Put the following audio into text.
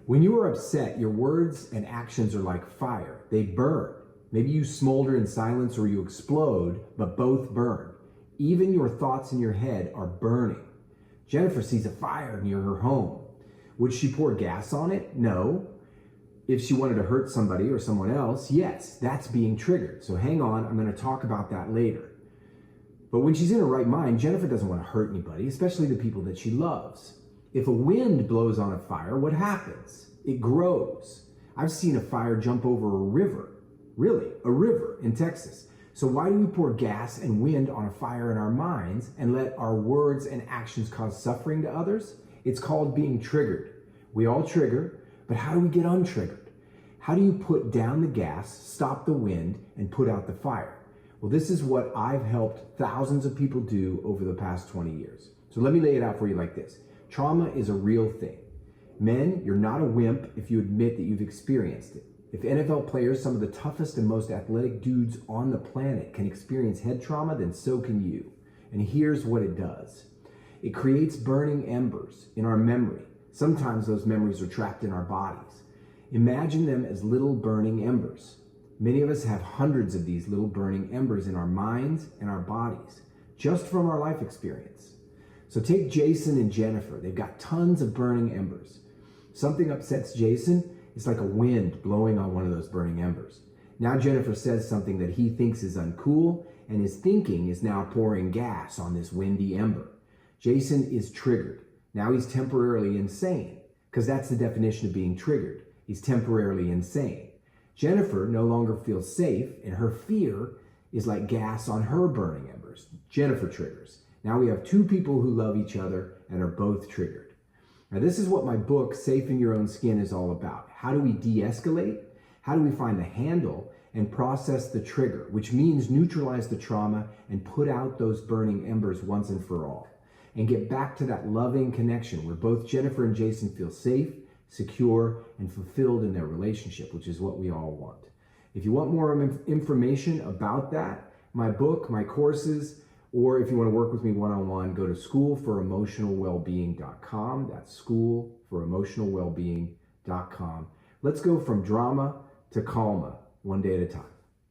When you are upset, your words and actions are like fire. They burn. Maybe you smolder in silence or you explode, but both burn. Even your thoughts in your head are burning. Jennifer sees a fire near her home. Would she pour gas on it? No. If she wanted to hurt somebody or someone else, yes, that's being triggered. So hang on, I'm going to talk about that later. But when she's in her right mind, Jennifer doesn't want to hurt anybody, especially the people that she loves. If a wind blows on a fire, what happens? It grows. I've seen a fire jump over a river. Really, a river in Texas. So why do we pour gas and wind on a fire in our minds and let our words and actions cause suffering to others? It's called being triggered. We all trigger, but how do we get untriggered? How do you put down the gas, stop the wind, and put out the fire? Well, this is what I've helped thousands of people do over the past 20 years. So let me lay it out for you like this. Trauma is a real thing. Men, you're not a wimp if you admit that you've experienced it. If NFL players, some of the toughest and most athletic dudes on the planet, can experience head trauma, then so can you. And here's what it does. It creates burning embers in our memory. Sometimes those memories are trapped in our bodies. Imagine them as little burning embers. Many of us have hundreds of these little burning embers in our minds and our bodies, just from our life experience. So take Jason and Jennifer. They've got tons of burning embers. Something upsets Jason. It's like a wind blowing on one of those burning embers. Now Jennifer says something that he thinks is uncool, and his thinking is now pouring gas on this windy ember. Jason is triggered. Now he's temporarily insane, because that's the definition of being triggered. He's temporarily insane. Jennifer no longer feels safe, and her fear is like gas on her burning embers. Jennifer triggers. Now we have two people who love each other and are both triggered. Now this is what my book, Safe in Your Own Skin, is all about. How do we de-escalate? How do we find the handle and process the trigger, which means neutralize the trauma and put out those burning embers once and for all, and get back to that loving connection where both Jennifer and Jason feel safe, secure, and fulfilled in their relationship, which is what we all want. If you want more information about that, my book, my courses, or if you want to work with me one-on-one, go to schoolforomotionalwellbeing.com. That's schoolforomotionalwellbeing.com. Let's go from drama to calma, one day at a time.